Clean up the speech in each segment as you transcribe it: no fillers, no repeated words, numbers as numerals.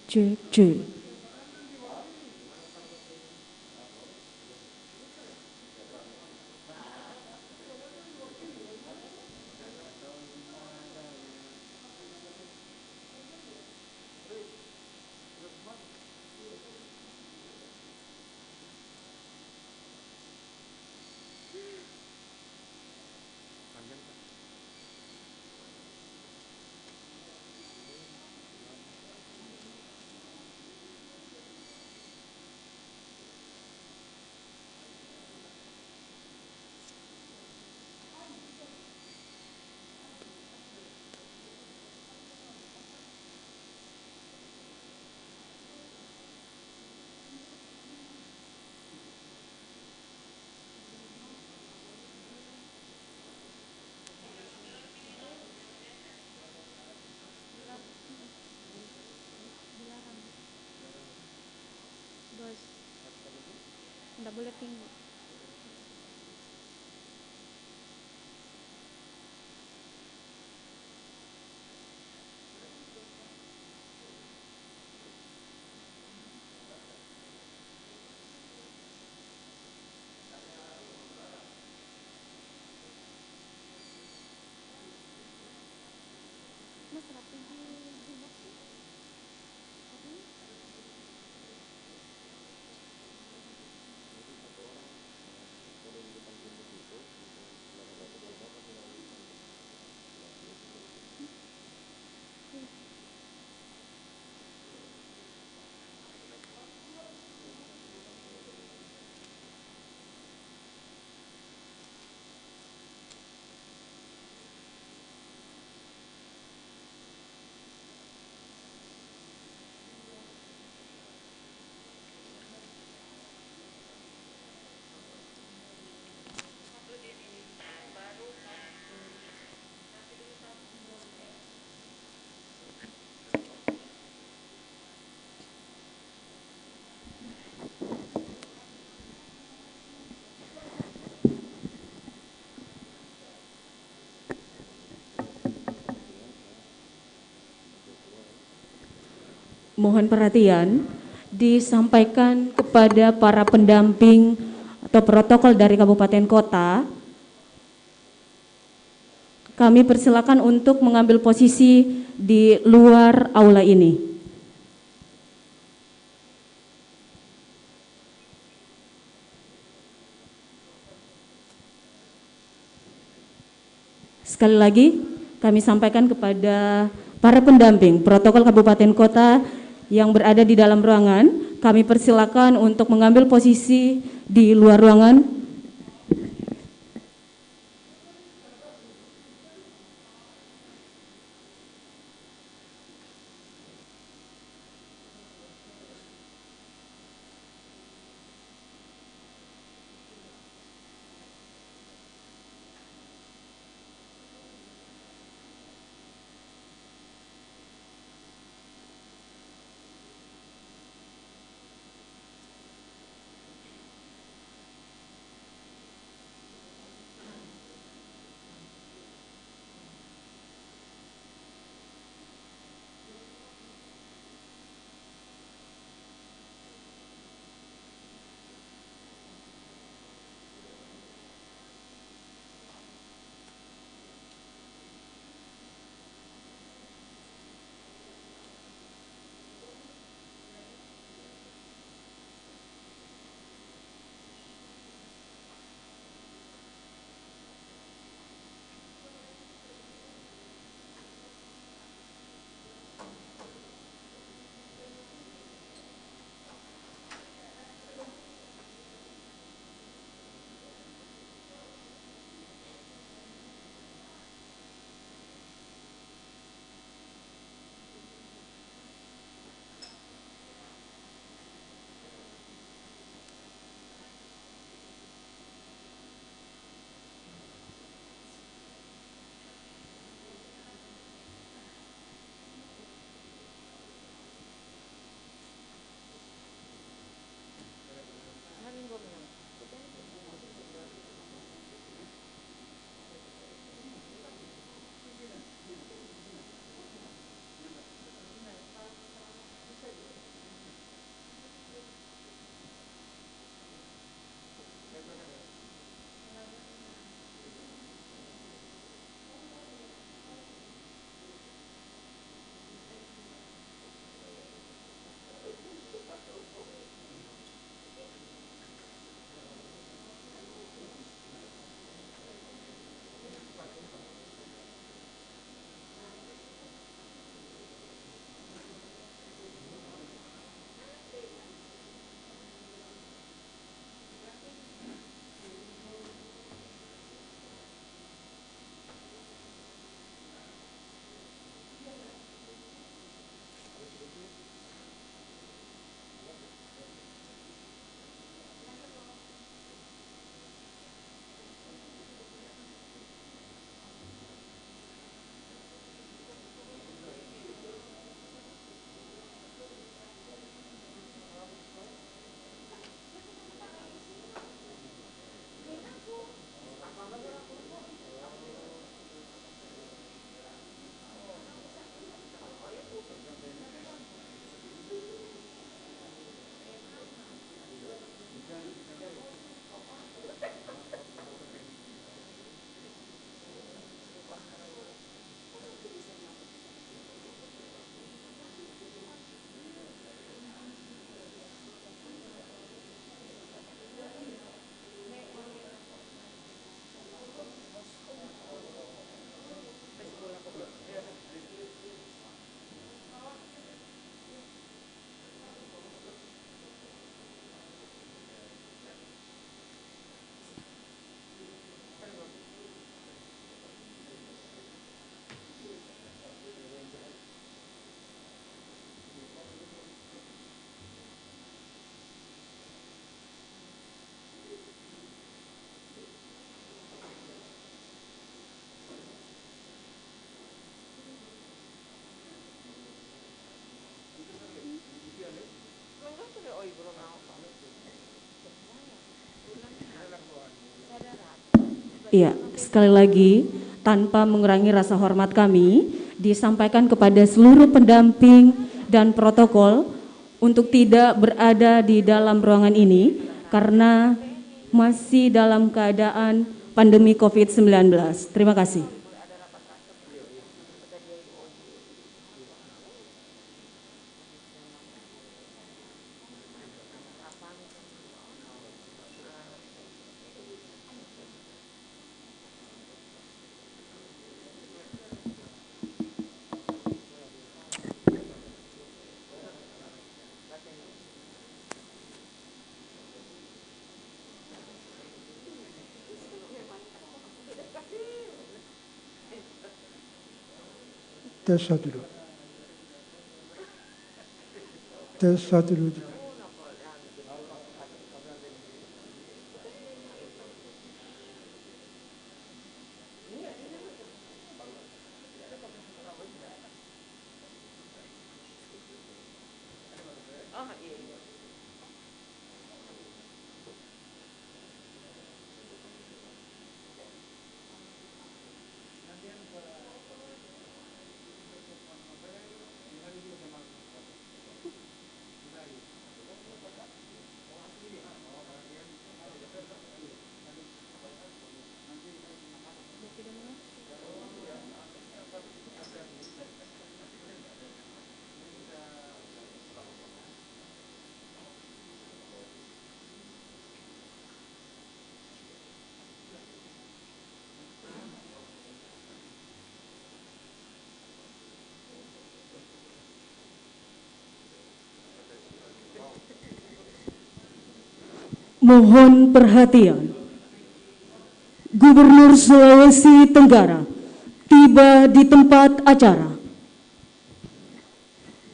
Cek, cek. Nggak boleh tinggi. Mas rapi di box sih. Mohon perhatian, disampaikan kepada para pendamping atau protokol dari kabupaten kota. Kami persilakan untuk mengambil posisi di luar aula ini. Sekali lagi, kami sampaikan kepada para pendamping protokol kabupaten kota yang berada di dalam ruangan, kami persilakan untuk mengambil posisi di luar ruangan. Iya, sekali lagi, tanpa mengurangi rasa hormat kami, disampaikan kepada seluruh pendamping dan protokol untuk tidak berada di dalam ruangan ini karena masih dalam keadaan pandemi COVID-19. Terima kasih. Tes satu dulu. Tes satu dulu. Mohon perhatian. Gubernur Sulawesi Tenggara tiba di tempat acara.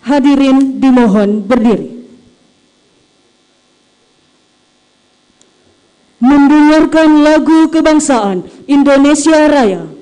Hadirin dimohon berdiri. Mendengarkan lagu kebangsaan Indonesia Raya.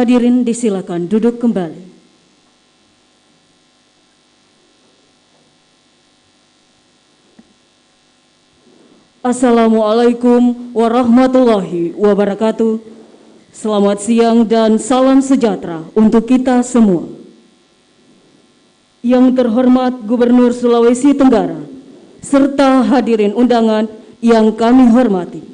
Hadirin disilakan duduk kembali. Assalamualaikum warahmatullahi wabarakatuh. Selamat siang dan salam sejahtera untuk kita semua. Yang terhormat Gubernur Sulawesi Tenggara, serta hadirin undangan yang kami hormati.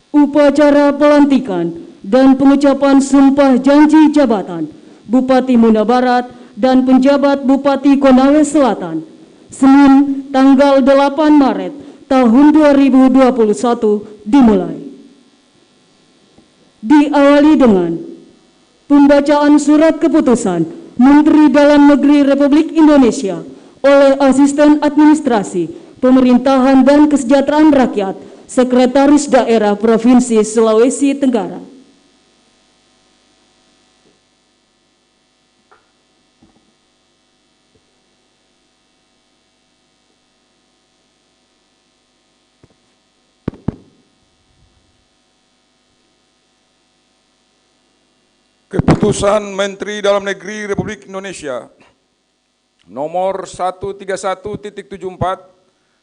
Upacara pelantikan dan pengucapan sumpah janji jabatan Bupati Muna Barat dan penjabat Bupati Konawe Selatan Senin tanggal 8 Maret tahun 2021 dimulai. Diawali dengan Pembacaan surat keputusan Menteri Dalam Negeri Republik Indonesia oleh Asisten Administrasi Pemerintahan dan Kesejahteraan Rakyat, Sekretaris Daerah Provinsi Sulawesi Tenggara. Keputusan Menteri Dalam Negeri Republik Indonesia nomor 131.74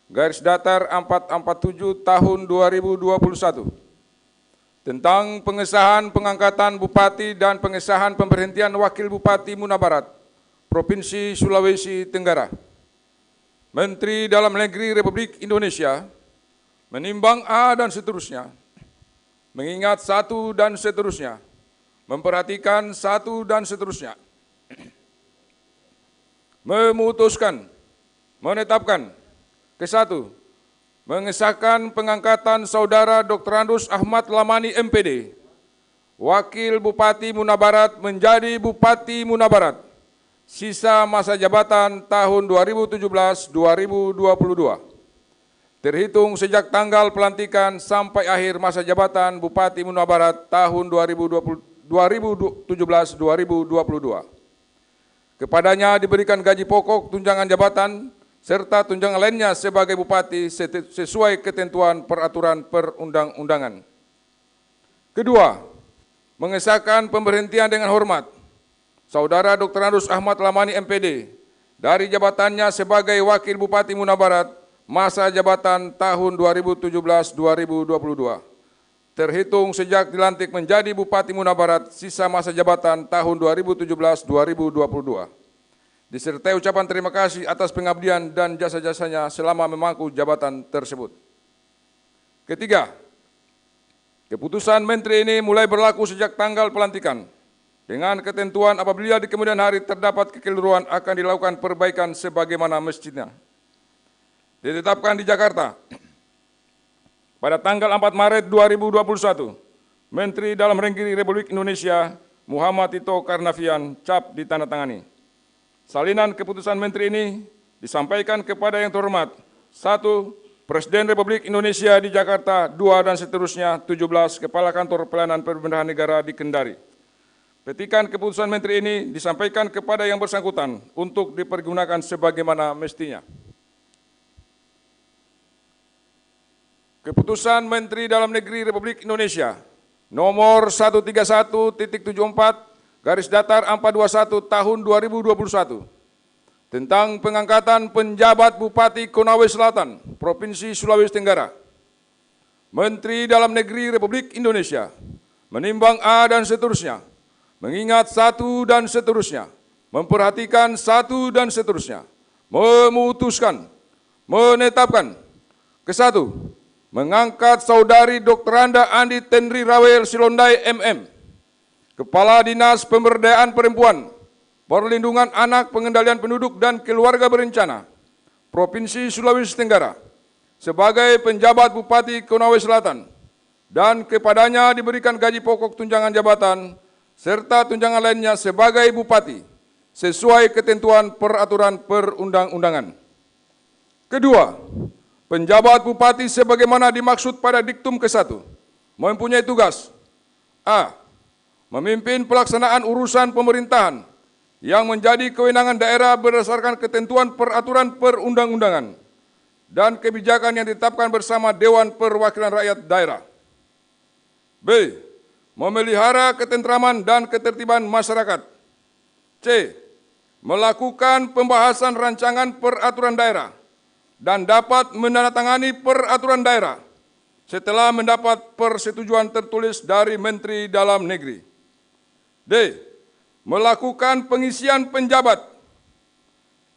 garis datar 447 tahun 2021 tentang pengesahan pengangkatan Bupati dan pengesahan pemberhentian Wakil Bupati Muna Barat, Provinsi Sulawesi Tenggara. Menteri Dalam Negeri Republik Indonesia menimbang A dan seterusnya, mengingat satu dan seterusnya, memperhatikan satu dan seterusnya, memutuskan, menetapkan, ke-1, mengesahkan pengangkatan Saudara Dr. Andus Ahmad Lamani MPD, Wakil Bupati Muna Barat menjadi Bupati Muna Barat, sisa masa jabatan tahun 2017-2022, terhitung sejak tanggal pelantikan sampai akhir masa jabatan Bupati Muna Barat tahun 2017-2022. Kepadanya diberikan gaji pokok, tunjangan jabatan, serta tunjangan lainnya sebagai Bupati sesuai ketentuan peraturan perundang-undangan. Kedua, mengesahkan pemberhentian dengan hormat Saudara Dr. Andus Ahmad Lamani MPD dari jabatannya sebagai Wakil Bupati Muna Barat masa jabatan tahun 2017-2022. Terhitung sejak dilantik menjadi Bupati Muna Barat, sisa masa jabatan tahun 2017-2022. Disertai ucapan terima kasih atas pengabdian dan jasa-jasanya selama memangku jabatan tersebut. Ketiga, keputusan Menteri ini mulai berlaku sejak tanggal pelantikan, dengan ketentuan apabila di kemudian hari terdapat kekeliruan akan dilakukan perbaikan sebagaimana mestinya. Ditetapkan di Jakarta pada tanggal 4 Maret 2021, Menteri Dalam Negeri Republik Indonesia Muhammad Tito Karnavian cap ditandatangani. Salinan keputusan Menteri ini disampaikan kepada yang terhormat 1. Presiden Republik Indonesia di Jakarta, 2 dan seterusnya 17 Kepala Kantor Pelayanan Pemerintahan Negara di Kendari. Petikan keputusan Menteri ini disampaikan kepada yang bersangkutan untuk dipergunakan sebagaimana mestinya. Keputusan Menteri Dalam Negeri Republik Indonesia nomor 131.74 garis datar 421 tahun 2021 tentang pengangkatan penjabat Bupati Konawe Selatan, Provinsi Sulawesi Tenggara. Menteri Dalam Negeri Republik Indonesia menimbang A dan seterusnya, mengingat satu dan seterusnya, memperhatikan satu dan seterusnya, memutuskan, menetapkan, ke-1, mengangkat Saudari Dr. Anda Andi Tenri Rawel Silondai MM, Kepala Dinas Pemberdayaan Perempuan, Perlindungan Anak, Pengendalian Penduduk dan Keluarga Berencana, Provinsi Sulawesi Tenggara, sebagai penjabat Bupati Konawe Selatan, dan kepadanya diberikan gaji pokok, tunjangan jabatan, serta tunjangan lainnya sebagai Bupati, sesuai ketentuan peraturan perundang-undangan. Kedua, penjabat Bupati sebagaimana dimaksud pada diktum ke-1 mempunyai tugas A. Memimpin pelaksanaan urusan pemerintahan yang menjadi kewenangan daerah berdasarkan ketentuan peraturan perundang-undangan dan kebijakan yang ditetapkan bersama Dewan Perwakilan Rakyat Daerah. B. Memelihara ketentraman dan ketertiban masyarakat. C. Melakukan pembahasan rancangan peraturan daerah dan dapat menandatangani peraturan daerah setelah mendapat persetujuan tertulis dari Menteri Dalam Negeri. D. Melakukan pengisian penjabat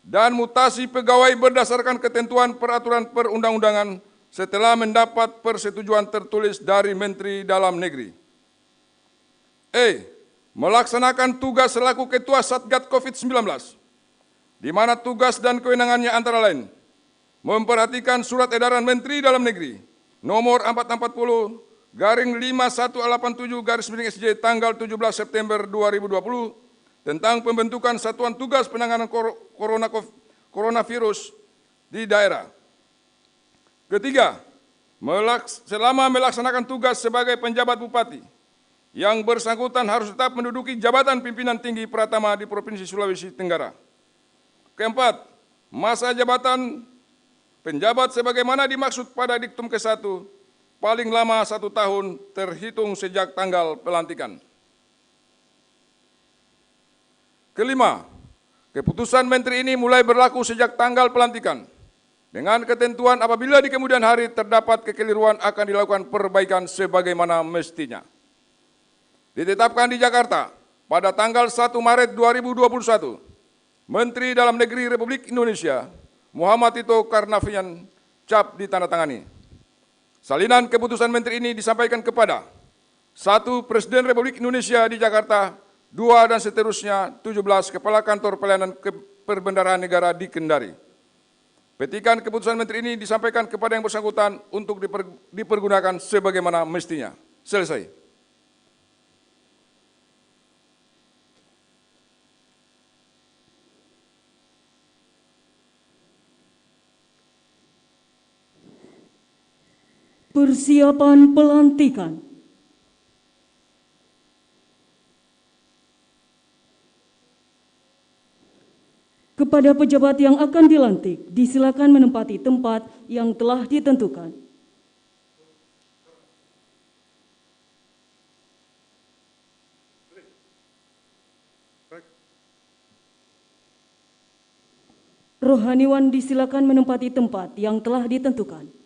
dan mutasi pegawai berdasarkan ketentuan peraturan perundang-undangan setelah mendapat persetujuan tertulis dari Menteri Dalam Negeri. E. Melaksanakan tugas selaku Ketua Satgas COVID-19, di mana tugas dan kewenangannya antara lain memperhatikan Surat Edaran Menteri Dalam Negeri nomor 440 /5187/SJ tanggal 17 September 2020 tentang pembentukan Satuan Tugas Penanganan Coronavirus di daerah. Ketiga, selama melaksanakan tugas sebagai penjabat bupati, yang bersangkutan harus tetap menduduki jabatan pimpinan tinggi Pratama di Provinsi Sulawesi Tenggara. Keempat, masa jabatan penjabat sebagaimana dimaksud pada diktum ke-1 paling lama 1 tahun terhitung sejak tanggal pelantikan. Kelima, keputusan menteri ini mulai berlaku sejak tanggal pelantikan, dengan ketentuan apabila di kemudian hari terdapat kekeliruan akan dilakukan perbaikan sebagaimana mestinya. Ditetapkan di Jakarta pada tanggal 1 Maret 2021, Menteri Dalam Negeri Republik Indonesia Muhammad Tito Karnavian cap ditandatangani. Salinan keputusan menteri ini disampaikan kepada 1. Presiden Republik Indonesia di Jakarta, 2 dan seterusnya 17 Kepala Kantor Pelayanan Perbendaharaan Negara di Kendari. Petikan keputusan menteri ini disampaikan kepada yang bersangkutan untuk dipergunakan sebagaimana mestinya. Selesai. Persiapan pelantikan. Kepada pejabat yang akan dilantik, disilakan menempati tempat yang telah ditentukan. Rohaniwan disilakan menempati tempat yang telah ditentukan.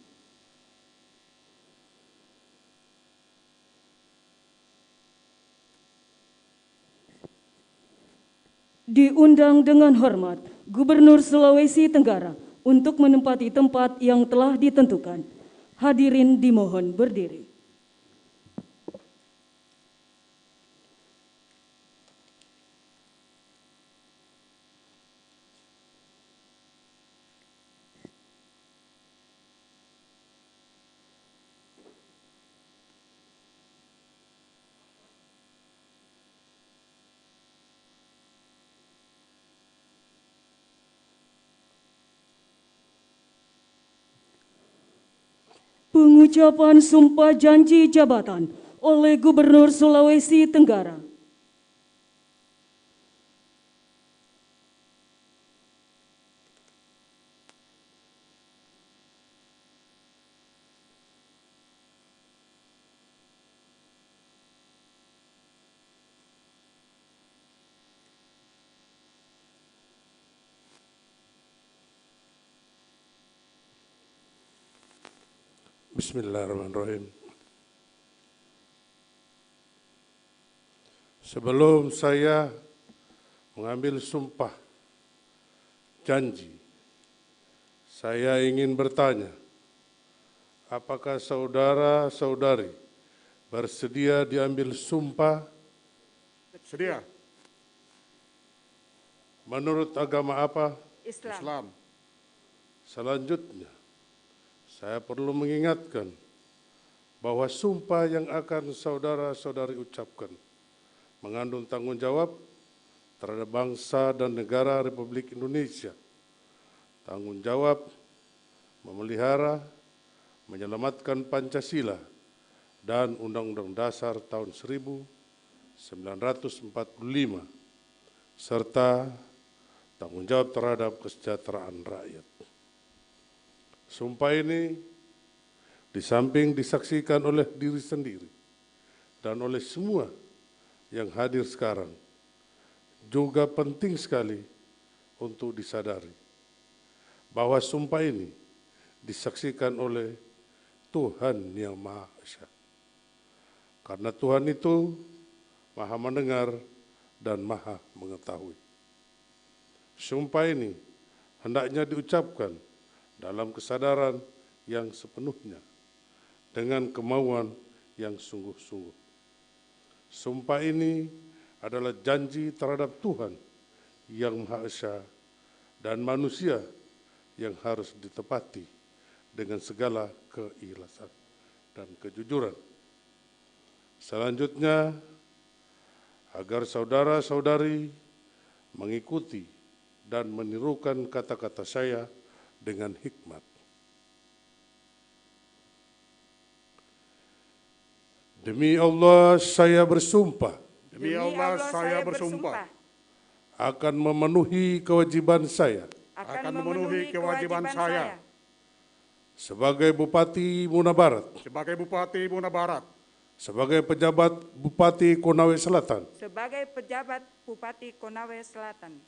Diundang dengan hormat Gubernur Sulawesi Tenggara untuk menempati tempat yang telah ditentukan. Hadirin dimohon berdiri. Pengucapan sumpah janji jabatan oleh Gubernur Sulawesi Tenggara. Bismillahirrahmanirrahim. Sebelum saya mengambil sumpah janji, saya ingin bertanya, apakah saudara-saudari bersedia diambil sumpah? Sedia. Menurut agama apa? Islam. Selanjutnya, saya perlu mengingatkan bahwa sumpah yang akan saudara-saudari ucapkan mengandung tanggung jawab terhadap bangsa dan negara Republik Indonesia. Tanggung jawab memelihara, menyelamatkan Pancasila dan Undang-Undang Dasar tahun 1945, serta tanggung jawab terhadap kesejahteraan rakyat. Sumpah ini di samping disaksikan oleh diri sendiri dan oleh semua yang hadir sekarang, juga penting sekali untuk disadari bahwa sumpah ini disaksikan oleh Tuhan Yang Maha Esa. Karena Tuhan itu Maha mendengar dan Maha mengetahui. Sumpah ini hendaknya diucapkan dalam kesadaran yang sepenuhnya, dengan kemauan yang sungguh-sungguh. Sumpah ini adalah janji terhadap Tuhan Yang Maha Esa dan manusia yang harus ditepati dengan segala keikhlasan dan kejujuran. Selanjutnya, agar saudara-saudari mengikuti dan menirukan kata-kata saya dengan hikmat. Demi Allah saya bersumpah Demi Allah saya bersumpah akan memenuhi kewajiban saya akan memenuhi kewajiban saya sebagai Bupati Muna Barat, sebagai Bupati Muna Barat, sebagai pejabat Bupati Konawe Selatan, sebagai pejabat Bupati Konawe Selatan,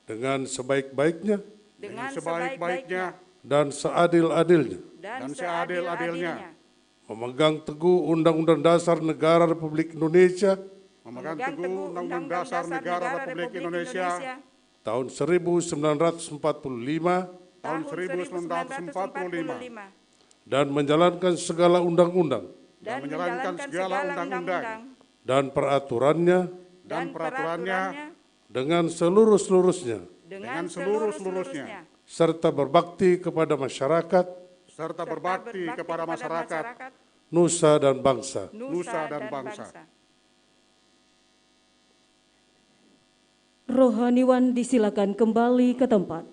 dengan sebaik-baiknya dengan sebaik-baiknya dan seadil-adilnya, dan seadil-adilnya, memegang teguh Undang-Undang Dasar Negara Republik Indonesia memegang teguh Undang-Undang Dasar Negara Republik Indonesia tahun 1945 tahun 1945 dan menjalankan segala undang-undang dan menjalankan segala undang-undang dan peraturannya dengan seluruh-seluruhnya dengan seluruh-seluruhnya serta berbakti kepada masyarakat, serta berbakti kepada masyarakat, nusa dan bangsa. nusa dan bangsa. Rohaniwan disilakan kembali ke tempat.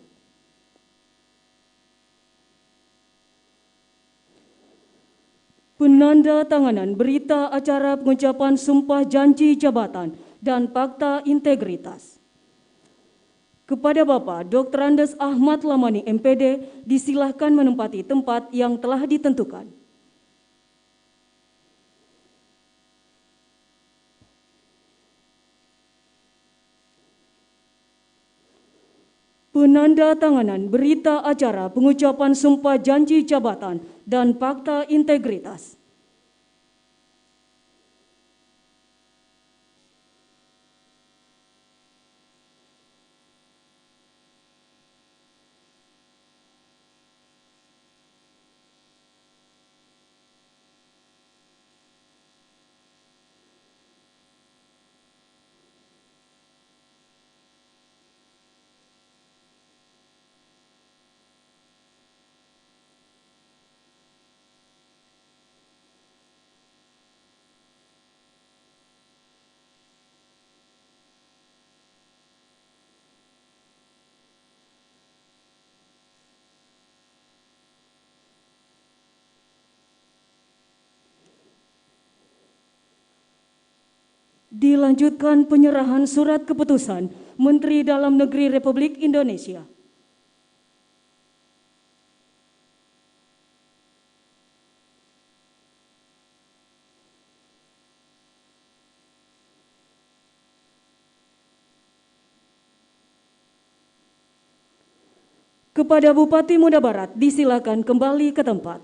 Penanda tanganan berita acara pengucapan sumpah janji jabatan dan fakta integritas. Kepada Bapak Dr. Andes Ahmad Lamani MPD disilahkan menempati tempat yang telah ditentukan. Penanda tanganan berita acara pengucapan sumpah janji jabatan dan fakta integritas. Dilanjutkan penyerahan surat keputusan Menteri Dalam Negeri Republik Indonesia. Kepada Bupati Muna Barat disilakan kembali ke tempat.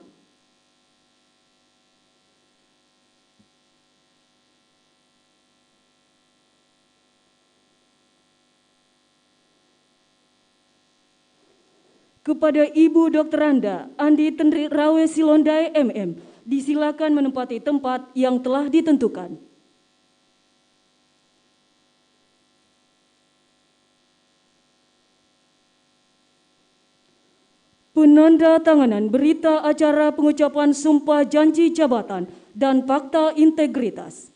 Kepada Ibu Dr. Andi Tendri Rawe Silondai MM, disilakan menempati tempat yang telah ditentukan. Penanda tanganan berita acara pengucapan sumpah janji jabatan dan fakta integritas.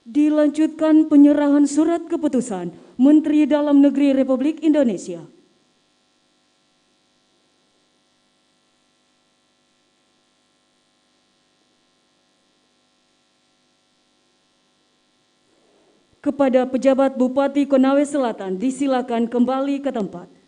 Dilanjutkan penyerahan surat keputusan Menteri Dalam Negeri Republik Indonesia. Kepada pejabat Bupati Konawe Selatan disilakan kembali ke tempat.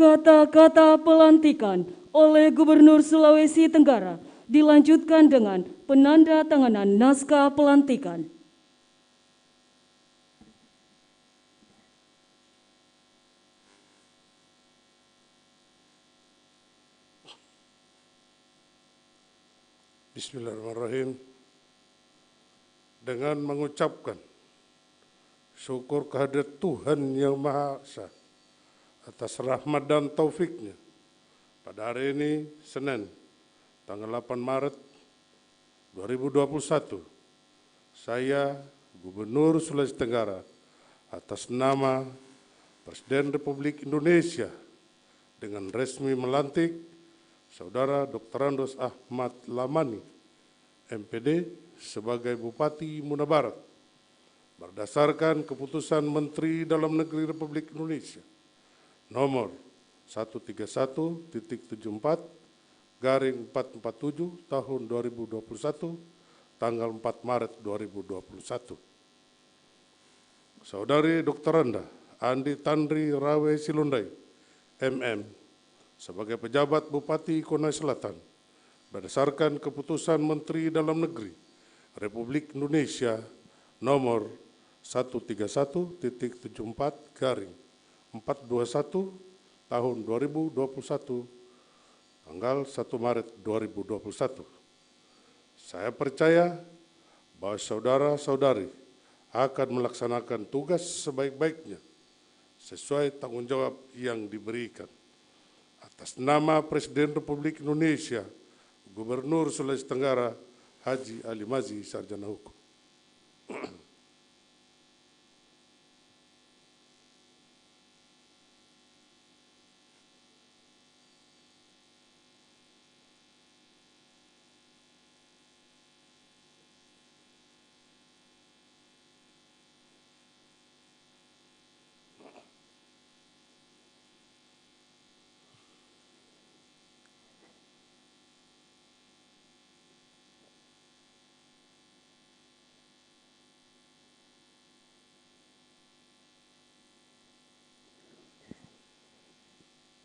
Kata-kata pelantikan oleh Gubernur Sulawesi Tenggara dilanjutkan dengan penandatanganan naskah pelantikan. Bismillahirrahmanirrahim. Dengan mengucapkan syukur kehadirat Tuhan Yang Maha Esa atas rahmat dan taufiknya, pada hari ini, Senin, tanggal 8 Maret 2021, saya, Gubernur Sulawesi Tenggara, atas nama Presiden Republik Indonesia, dengan resmi melantik Saudara Dr. Andos Ahmad Lamani, MPD, sebagai Bupati Muna Barat, berdasarkan keputusan Menteri Dalam Negeri Republik Indonesia nomor 131.74/447 tahun 2021, tanggal 4 Maret 2021. Saudari Dr. Anda Andi Tandri Rawe Silundai, MM, sebagai pejabat Bupati Konawe Selatan, berdasarkan keputusan Menteri Dalam Negeri Republik Indonesia nomor 131.74/421 tahun 2021, tanggal 1 Maret 2021. Saya percaya bahwa saudara-saudari akan melaksanakan tugas sebaik-baiknya sesuai tanggung jawab yang diberikan. Atas nama Presiden Republik Indonesia, Gubernur Sulawesi Tenggara, Haji Ali Mazi, Sarjana Hukum.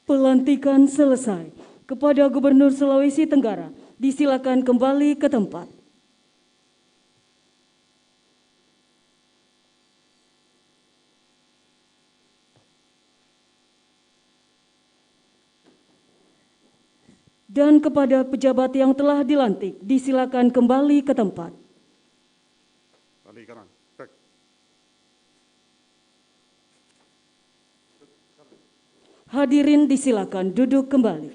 Pelantikan selesai. Kepada Gubernur Sulawesi Tenggara, disilakan kembali ke tempat. Dan kepada pejabat yang telah dilantik, disilakan kembali ke tempat. Balik kanan. Back. Hadirin disilakan duduk kembali.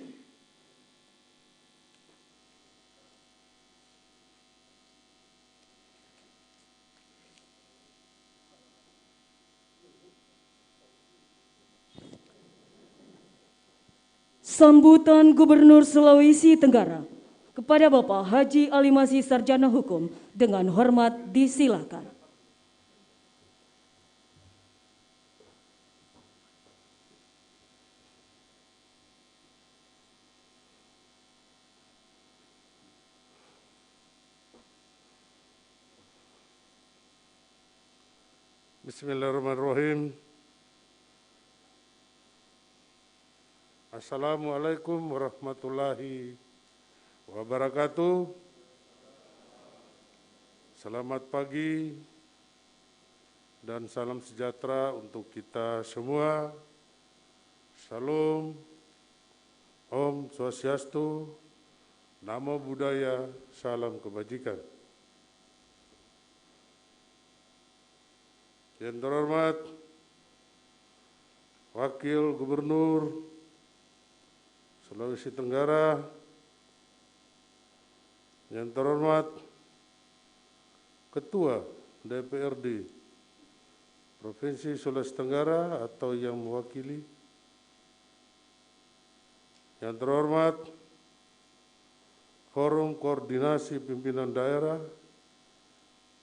Sambutan Gubernur Sulawesi Tenggara kepada Bapak Haji Ali Mazi, Sarjana Hukum, dengan hormat disilakan. Bismillahirrahmanirrahim. Assalamualaikum warahmatullahi wabarakatuh. Selamat pagi dan salam sejahtera untuk kita semua. Salam, Om Swastiastu, Namo Buddhaya, salam kebajikan. Yang terhormat Wakil Gubernur Sulawesi Tenggara, yang terhormat Ketua DPRD Provinsi Sulawesi Tenggara atau yang mewakili, yang terhormat Forum Koordinasi Pimpinan Daerah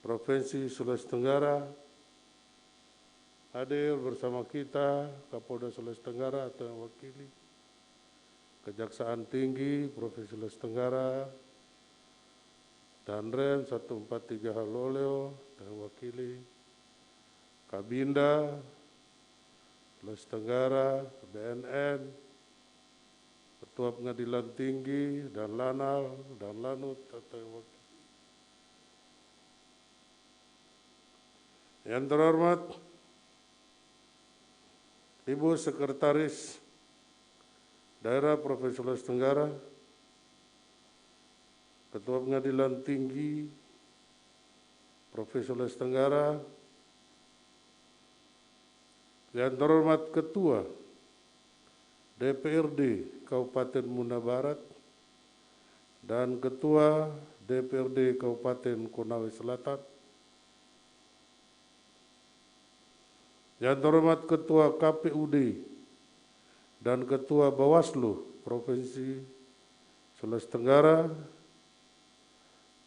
Provinsi Sulawesi Tenggara, hadir bersama kita Kapolda Sulawesi Tenggara atau yang wakili, Kejaksaan Tinggi Provinsi Sulawesi Tenggara, Danrem 143 Haloleo yang wakili, Kabinda Sulawesi Tenggara, BNN, Ketua Pengadilan Tinggi dan Lanal dan Lanut atau wakil. Yang terhormat Ibu Sekretaris Daerah Provinsi Sulawesi Tenggara, Ketua Pengadilan Tinggi Provinsi Sulawesi Tenggara, yang terhormat Ketua DPRD Kabupaten Muna Barat dan Ketua DPRD Kabupaten Konawe Selatan, yang terhormat Ketua KPUD dan Ketua Bawaslu Provinsi Sulawesi Tenggara,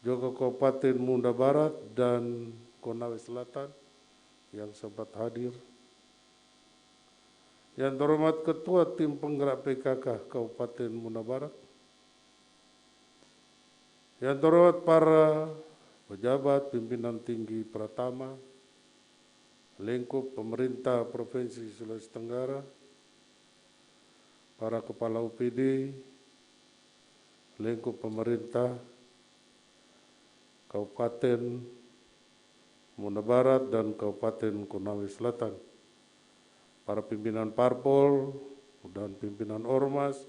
juga Kabupaten Muna Barat dan Konawe Selatan yang sempat hadir. Yang terhormat Ketua Tim Penggerak PKK Kabupaten Muna Barat, yang terhormat para pejabat pimpinan tinggi Pratama, lingkup pemerintah Provinsi Sulawesi Tenggara, para kepala UPD, lingkup pemerintah Kabupaten Muna Barat dan Kabupaten Konawe Selatan, para pimpinan parpol dan pimpinan ormas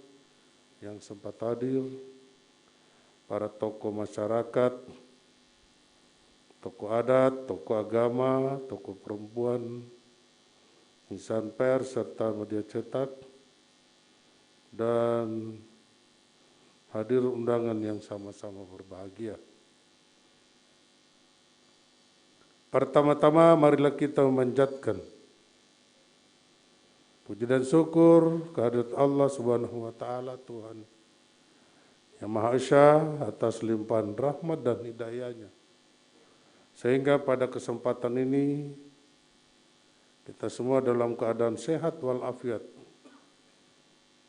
yang sempat hadir, para tokoh masyarakat, tokoh adat, tokoh agama, tokoh perempuan, insan pers, serta media cetak, dan hadir undangan yang sama-sama berbahagia. Pertama-tama marilah kita memanjatkan puji dan syukur kehadirat Allah Subhanahu wa Ta'ala, Tuhan yang Maha Esa, atas limpahan rahmat dan hidayah-Nya, sehingga pada kesempatan ini kita semua dalam keadaan sehat walafiat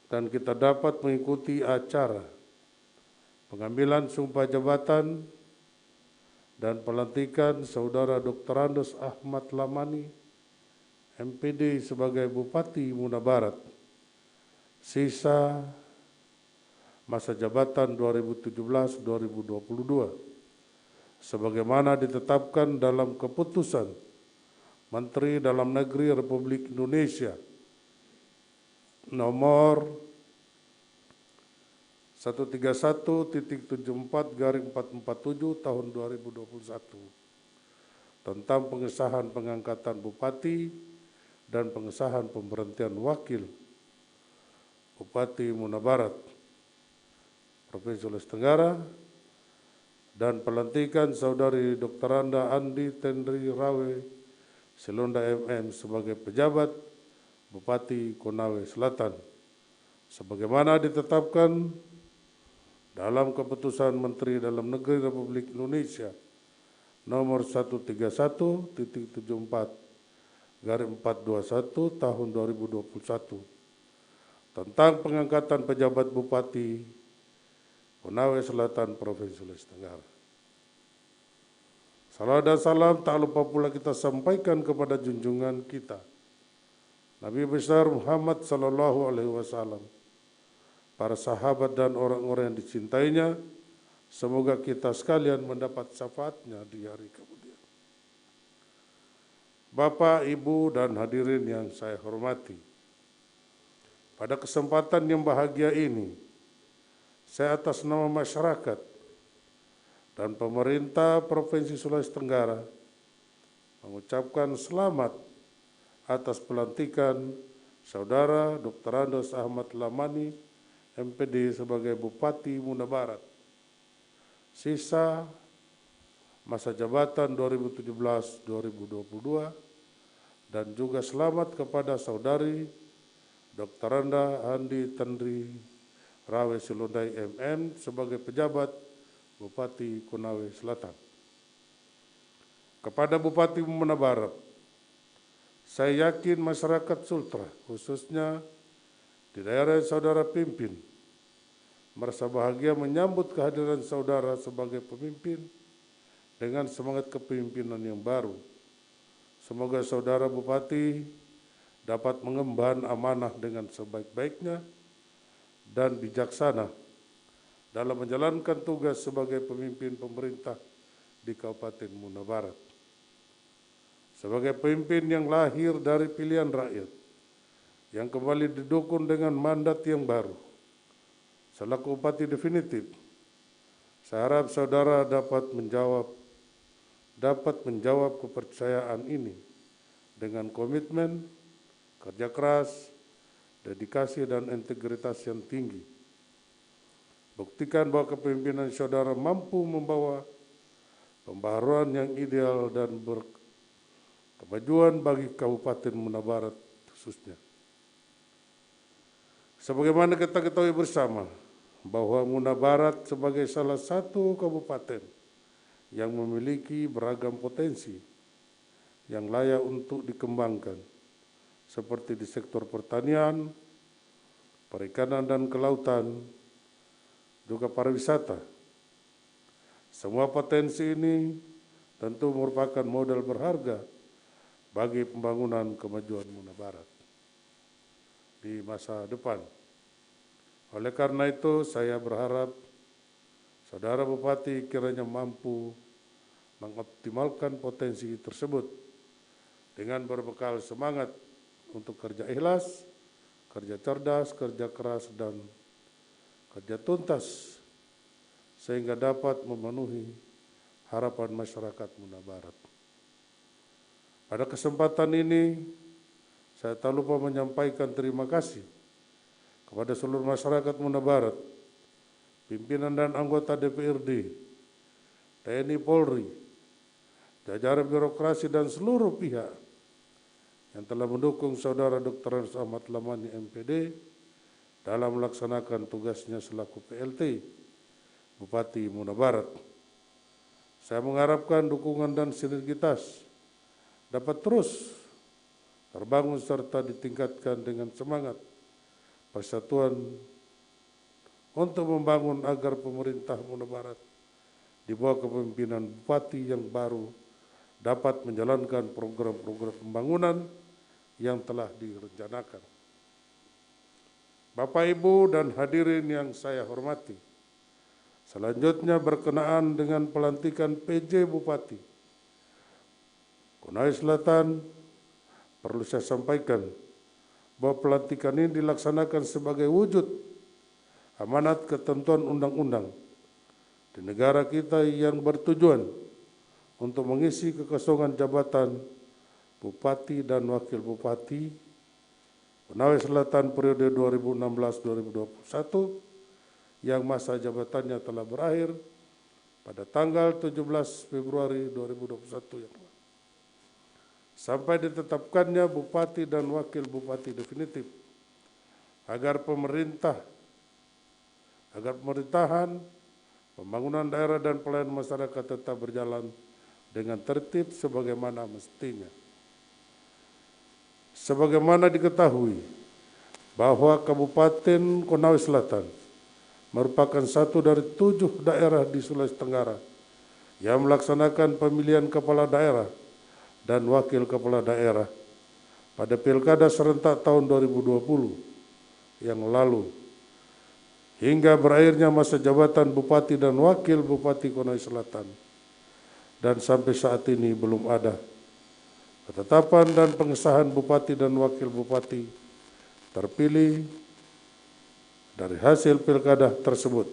dan kita dapat mengikuti acara pengambilan sumpah jabatan dan pelantikan Saudara Dr. Andes Ahmad Lamani, MPD sebagai Bupati Muna Barat, sisa masa jabatan 2017-2022, sebagaimana ditetapkan dalam keputusan Menteri Dalam Negeri Republik Indonesia nomor 131.74/447 tahun 2021 tentang pengesahan pengangkatan bupati dan pengesahan pemberhentian wakil Bupati Muna Barat Provinsi Sulawesi Tenggara dan pelantikan Saudari Dr. Andi Tendri Rawe Silundai MM sebagai pejabat Bupati Konawe Selatan, sebagaimana ditetapkan dalam keputusan Menteri Dalam Negeri Republik Indonesia nomor 131.74/421 tahun 2021 tentang pengangkatan pejabat Bupati Konawe Selatan Provinsi Sulawesi Tenggara. Salam dan salam tak lupa pula kita sampaikan kepada junjungan kita Nabi besar Muhammad sallallahu alaihi wasallam, para sahabat dan orang-orang yang dicintainya. Semoga kita sekalian mendapat syafaatnya di hari kemudian. Bapak, Ibu, dan hadirin yang saya hormati, pada kesempatan yang bahagia ini, saya atas nama masyarakat dan pemerintah Provinsi Sulawesi Tenggara mengucapkan selamat atas pelantikan Saudara Dr. Andes Ahmad Lamani, MPD sebagai Bupati Muna Barat, sisa masa jabatan 2017-2022, dan juga selamat kepada Saudari Dr. Andi Tendri Rawe Silundai MM sebagai pejabat Bupati Konawe Selatan. Kepada Bupati Muna Barat, saya yakin masyarakat Sultra, khususnya di daerah yang saudara pimpin, merasa bahagia menyambut kehadiran saudara sebagai pemimpin dengan semangat kepemimpinan yang baru. Semoga saudara Bupati dapat mengemban amanah dengan sebaik-baiknya dan bijaksana dalam menjalankan tugas sebagai pemimpin pemerintah di Kabupaten Muna Barat. Sebagai pemimpin yang lahir dari pilihan rakyat, yang kembali didukung dengan mandat yang baru, selaku Bupati definitif, saya harap saudara dapat menjawab kepercayaan ini dengan komitmen, kerja keras, dedikasi, dan integritas yang tinggi. Buktikan bahwa kepemimpinan saudara mampu membawa pembaharuan yang ideal dan berkemajuan bagi Kabupaten Muna Barat khususnya. Sebagaimana kita ketahui bersama bahwa Muna Barat sebagai salah satu kabupaten yang memiliki beragam potensi yang layak untuk dikembangkan, seperti di sektor pertanian, perikanan dan kelautan, juga pariwisata. Semua potensi ini tentu merupakan modal berharga bagi pembangunan kemajuan Muna Barat di masa depan. Oleh karena itu, saya berharap saudara Bupati kiranya mampu mengoptimalkan potensi tersebut dengan berbekal semangat untuk kerja ikhlas, kerja cerdas, kerja keras, dan kerja tuntas, sehingga dapat memenuhi harapan masyarakat Muna Barat. Pada kesempatan ini, saya tak lupa menyampaikan terima kasih kepada seluruh masyarakat Muna Barat, pimpinan dan anggota DPRD, TNI Polri, jajaran birokrasi, dan seluruh pihak yang telah mendukung Saudara Dr. Ahmad Lamani MPD dalam melaksanakan tugasnya selaku PLT Bupati Muna Barat. Saya mengharapkan dukungan dan sinergitas dapat terus terbangun serta ditingkatkan dengan semangat persatuan untuk membangun agar pemerintah Muna Barat di bawah kepemimpinan Bupati yang baru dapat menjalankan program-program pembangunan yang telah direncanakan. Bapak, Ibu, dan hadirin yang saya hormati, selanjutnya berkenaan dengan pelantikan PJ Bupati Konawe Selatan, perlu saya sampaikan bahwa pelantikan ini dilaksanakan sebagai wujud amanat ketentuan undang-undang di negara kita yang bertujuan untuk mengisi kekosongan jabatan Bupati dan Wakil Bupati Konawe Selatan periode 2016-2021 yang masa jabatannya telah berakhir pada tanggal 17 Februari 2021 yang lalu. Sampai ditetapkannya Bupati dan Wakil Bupati definitif agar pemerintahan, pembangunan daerah dan pelayanan masyarakat tetap berjalan dengan tertib sebagaimana mestinya. Sebagaimana diketahui bahwa Kabupaten Konawe Selatan merupakan satu dari 7 daerah di Sulawesi Tenggara yang melaksanakan pemilihan kepala daerah dan wakil kepala daerah pada Pilkada serentak tahun 2020 yang lalu, hingga berakhirnya masa jabatan Bupati dan Wakil Bupati Konawe Selatan, dan sampai saat ini belum ada ketetapan dan pengesahan Bupati dan Wakil Bupati terpilih dari hasil pilkada tersebut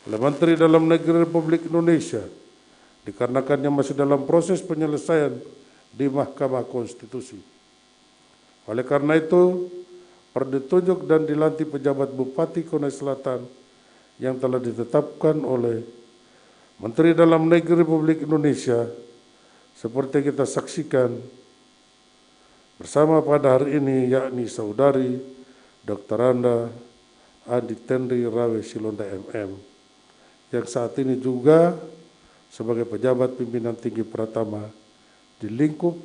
oleh Menteri Dalam Negeri Republik Indonesia, dikarenakannya masih dalam proses penyelesaian di Mahkamah Konstitusi. Oleh karena itu, perlu ditunjuk dan dilantik pejabat Bupati Konawe Selatan yang telah ditetapkan oleh Menteri Dalam Negeri Republik Indonesia, seperti kita saksikan bersama pada hari ini, yakni Saudari Dr. Anda Andi Tenri Rawe Silonda MM, yang saat ini juga sebagai pejabat pimpinan tinggi Pratama di lingkup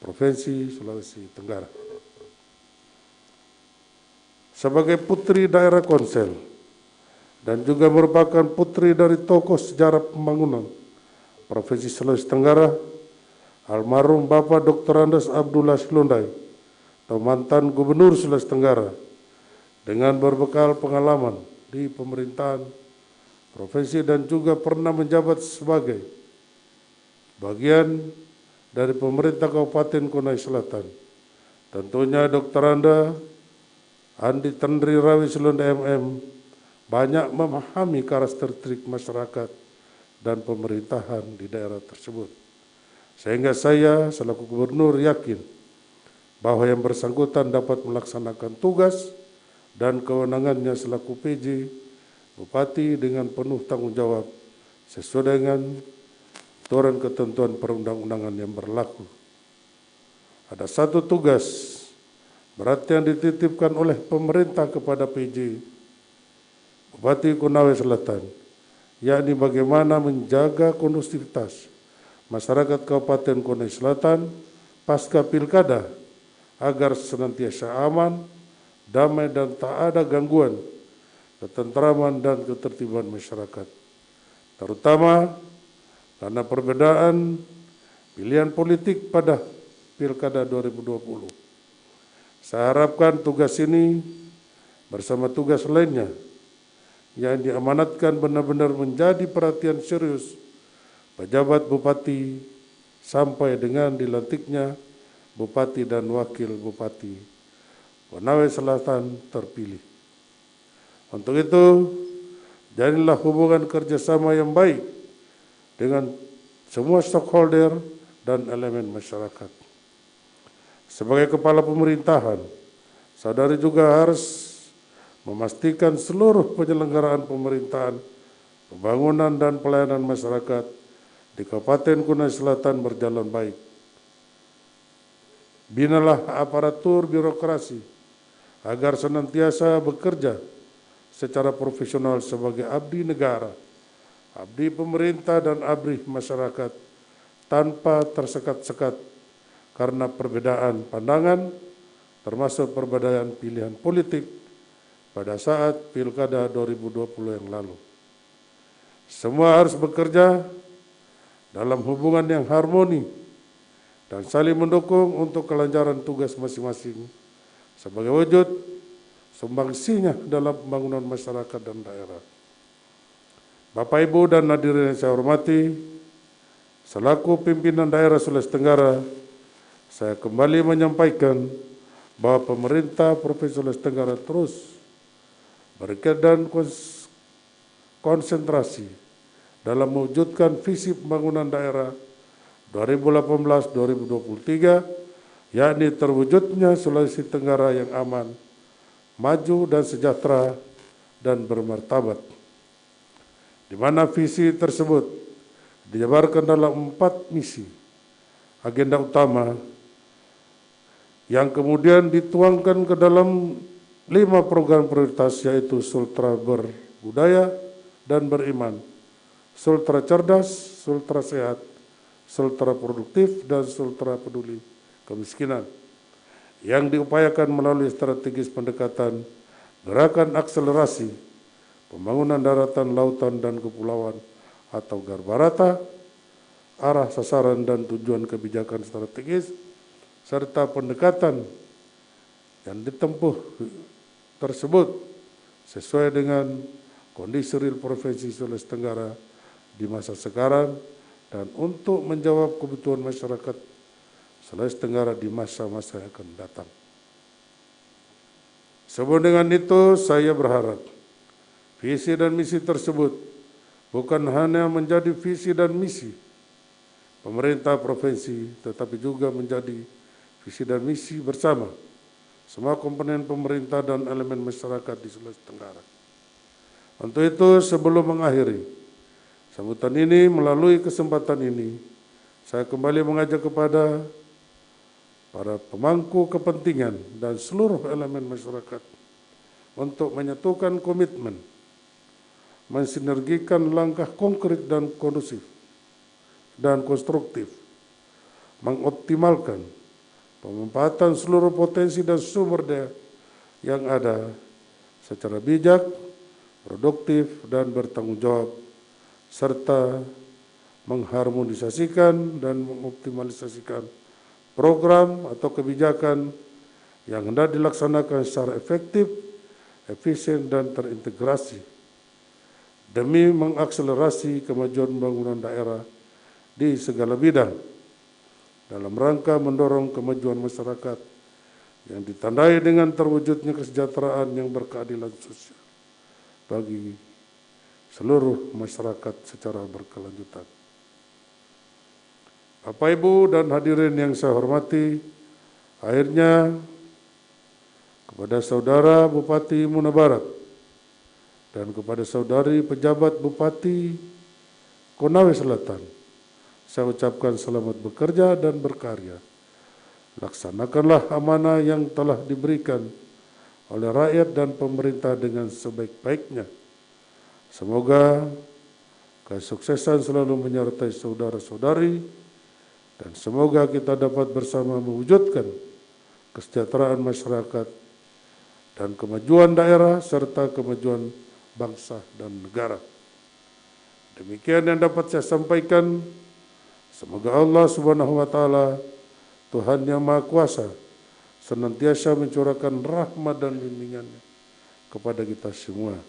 Provinsi Sulawesi Tenggara. Sebagai putri daerah Konsel dan juga merupakan putri dari tokoh sejarah pembangunan Provinsi Sulawesi Tenggara, almarhum Bapak Dr. Andes Abdullah Silondai, atau mantan Gubernur Sulawesi Tenggara, dengan berbekal pengalaman di pemerintahan provinsi dan juga pernah menjabat sebagai bagian dari pemerintah Kabupaten Konawe Selatan. Tentunya Dr. Andi Tandri Rawe Silundai MM banyak memahami karakteristik masyarakat dan pemerintahan di daerah tersebut. Sehingga saya selaku gubernur yakin bahwa yang bersangkutan dapat melaksanakan tugas dan kewenangannya selaku PJ Bupati dengan penuh tanggung jawab sesuai dengan aturan ketentuan perundang-undangan yang berlaku. Ada satu tugas berat yang dititipkan oleh pemerintah kepada PJ Bupati Konawe Selatan, yakni bagaimana menjaga kondusivitas masyarakat Kabupaten Konawe Selatan pasca pilkada agar senantiasa aman, damai dan tak ada gangguan ketentraman dan ketertiban masyarakat, terutama karena perbedaan pilihan politik pada pilkada 2020. Saya harapkan tugas ini bersama tugas lainnya yang diamanatkan benar-benar menjadi perhatian serius pejabat bupati sampai dengan dilantiknya bupati dan wakil bupati Konawe Selatan terpilih. Untuk itu, jadilah hubungan kerjasama yang baik dengan semua stakeholder dan elemen masyarakat. Sebagai kepala pemerintahan, saudari juga harus memastikan seluruh penyelenggaraan pemerintahan, pembangunan dan pelayanan masyarakat di Kabupaten Konawe Selatan berjalan baik. Binalah aparatur birokrasi agar senantiasa bekerja secara profesional sebagai abdi negara, abdi pemerintah dan abdi masyarakat tanpa tersekat-sekat karena perbedaan pandangan termasuk perbedaan pilihan politik pada saat pilkada 2020 yang lalu. Semua harus bekerja dalam hubungan yang harmoni dan saling mendukung untuk kelancaran tugas masing-masing sebagai wujud sumbangsinya dalam pembangunan masyarakat dan daerah. Bapak, Ibu, dan hadirin yang saya hormati, selaku pimpinan daerah Sulawesi Tenggara, saya kembali menyampaikan bahwa pemerintah Provinsi Sulawesi Tenggara terus bergerak dan konsentrasi dalam mewujudkan visi pembangunan daerah 2018-2023, yakni terwujudnya Sulawesi Tenggara yang aman, maju dan sejahtera dan bermartabat, di mana visi tersebut dijabarkan dalam 4 misi agenda utama yang kemudian dituangkan ke dalam 5 program prioritas, yaitu Sultra Berbudaya dan Beriman, Sultra Cerdas, Sultra Sehat, Sultra Produktif, dan Sultra Peduli Kemiskinan, yang diupayakan melalui strategis pendekatan gerakan akselerasi pembangunan daratan, lautan, dan kepulauan atau Garbarata, arah sasaran dan tujuan kebijakan strategis, serta pendekatan yang ditempuh tersebut sesuai dengan kondisi real Provinsi Sulawesi Tenggara di masa sekarang dan untuk menjawab kebutuhan masyarakat Sulawesi Tenggara di masa-masa yang akan datang. Sebelum dengan itu, saya berharap visi dan misi tersebut bukan hanya menjadi visi dan misi pemerintah provinsi, tetapi juga menjadi visi dan misi bersama semua komponen pemerintah dan elemen masyarakat di Sulawesi Tenggara. Untuk itu, sebelum mengakhiri sambutan ini, melalui kesempatan ini, saya kembali mengajak kepada para pemangku kepentingan dan seluruh elemen masyarakat untuk menyatukan komitmen, mensinergikan langkah konkret dan kondusif dan konstruktif, mengoptimalkan pemanfaatan seluruh potensi dan sumber daya yang ada secara bijak, produktif, dan bertanggung jawab, serta mengharmonisasikan dan mengoptimalisasikan program atau kebijakan yang hendak dilaksanakan secara efektif efisien dan terintegrasi demi mengakselerasi kemajuan pembangunan daerah di segala bidang dalam rangka mendorong kemajuan masyarakat yang ditandai dengan terwujudnya kesejahteraan yang berkeadilan sosial bagi seluruh masyarakat secara berkelanjutan. Bapak, Ibu, dan hadirin yang saya hormati, akhirnya kepada Saudara Bupati Muna Barat dan kepada Saudari pejabat Bupati Konawe Selatan, saya ucapkan selamat bekerja dan berkarya. Laksanakanlah amanah yang telah diberikan oleh rakyat dan pemerintah dengan sebaik-baiknya. Semoga kesuksesan selalu menyertai saudara-saudari dan semoga kita dapat bersama mewujudkan kesejahteraan masyarakat dan kemajuan daerah serta kemajuan bangsa dan negara. Demikian yang dapat saya sampaikan. Semoga Allah Subhanahu wa Ta'ala, Tuhan yang Maha Kuasa, senantiasa mencurahkan rahmat dan bimbingannya kepada kita semua.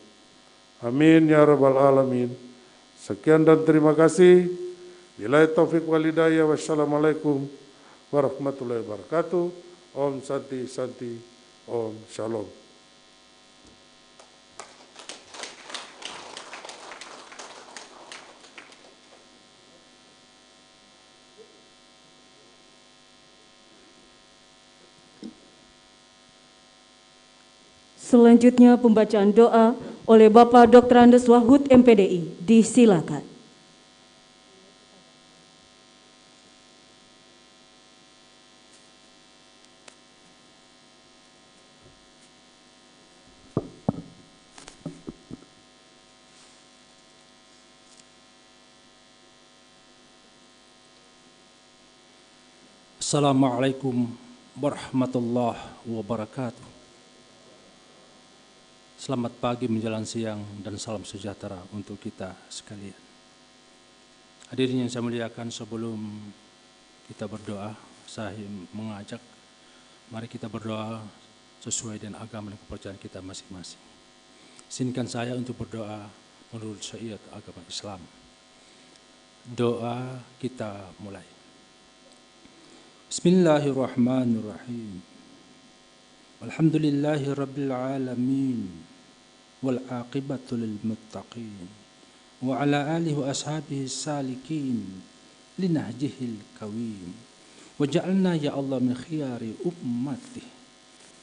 Amin ya rabbal alamin. Sekian dan terima kasih. Billahi taufiq wal hidayah. Wassalamualaikum warahmatullahi wabarakatuh. Om Santi Santi. Om Shalom. Selanjutnya pembacaan doa oleh Bapak Dr. Andes Wahud MPDI. Disilakan. Assalamualaikum warahmatullahi wabarakatuh. Selamat pagi menjelang siang dan salam sejahtera untuk kita sekalian. Hadirin yang saya muliakan, sebelum kita berdoa, saya mengajak mari kita berdoa sesuai dengan agama dan kepercayaan kita masing-masing. Izinkan saya untuk berdoa menurut syariat agama Islam. Doa kita mulai. Bismillahirrahmanirrahim. Alhamdulillahi rabbil alamin wal aqibatu lil muttaqin wa ala alihi wa ashabihi salikin linahjihil qawim waj'alna ya Allah min khiyari ummati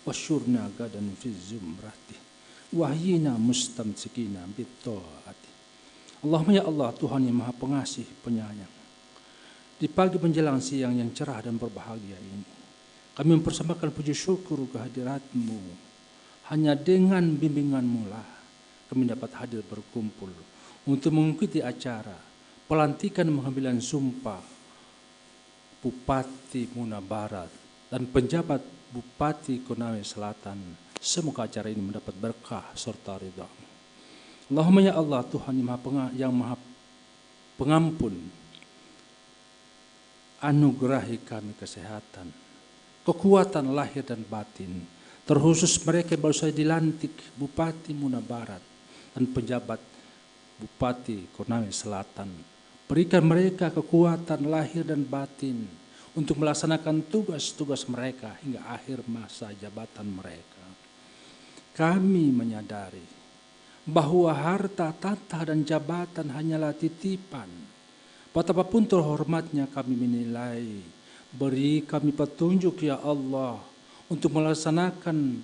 wasyurna gadan fi zumrati wahyina mustamsikina bitta'ati. Allahumma ya Allah, Tuhan yang Maha Pengasih Penyayang, di pagi menjelang siang yang cerah dan berbahagia ini, kami mempersembahkan puji syukur kehadirat-Mu. Hanya dengan bimbingan-Mu lah kami dapat hadir berkumpul untuk mengikuti acara pelantikan pengambilan sumpah Bupati Muna Barat dan penjabat Bupati Konawe Selatan. Semoga acara ini mendapat berkah serta ridha. Allahumma ya Allah, Tuhan yang Maha Pengampun, anugerahi kami kesehatan, kekuatan lahir dan batin, terkhusus mereka yang baru saja dilantik Bupati Muna Barat dan penjabat Bupati Konawe Selatan. Berikan mereka kekuatan lahir dan batin untuk melaksanakan tugas-tugas mereka hingga akhir masa jabatan mereka. Kami menyadari bahwa harta, tahta dan jabatan hanyalah titipan. Betapapun terhormatnya kami menilai, beri kami petunjuk ya Allah untuk melaksanakan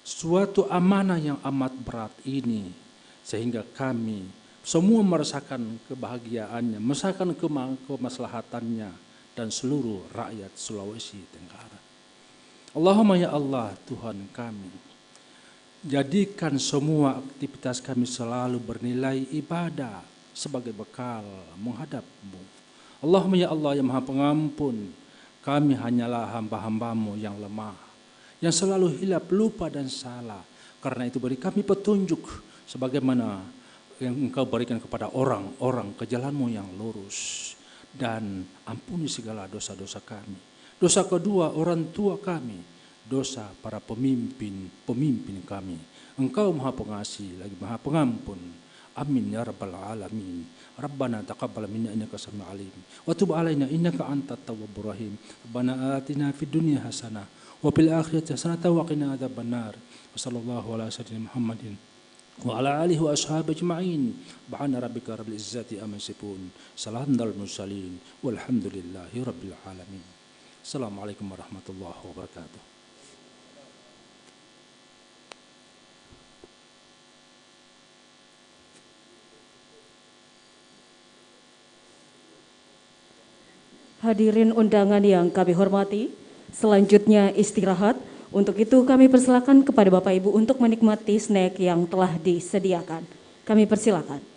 suatu amanah yang amat berat ini, sehingga kami semua merasakan kebahagiaannya, merasakan kemaslahatannya dan seluruh rakyat Sulawesi Tenggara. Allahumma ya Allah, Tuhan kami, jadikan semua aktivitas kami selalu bernilai ibadah sebagai bekal menghadap-Mu. Allahumma ya Allah yang Maha Pengampun, kami hanyalah hamba-hamba-Mu yang lemah, yang selalu hilap, lupa dan salah. Karena itu beri kami petunjuk sebagaimana yang Engkau berikan kepada orang-orang ke jalan-Mu yang lurus. Dan ampuni segala dosa-dosa kami. Dosa kedua orang tua kami, dosa para pemimpin kami. Engkau maha pengasih lagi maha pengampun. Amin ya rabbal alamin. Rabbana taqabbal minna innaka samiul alim wa tub alaina innaka antat tawwabur rahim. Rabbana atina fid dunya hasanah wa fil akhirati hasanah wa qina adzabannar. Wa sallallahu ala sayyidina Muhammadin wa ala alihi wa ashabihi ajma'in. Subhana rabbika rabbil izzati amma yasifun. Salamun alal mursalin walhamdulillahi rabbil alamin. Assalamualaikum warahmatullahi wabarakatuh. Hadirin undangan yang kami hormati, selanjutnya istirahat. Untuk itu kami persilakan kepada Bapak Ibu untuk menikmati snack yang telah disediakan. Kami persilakan.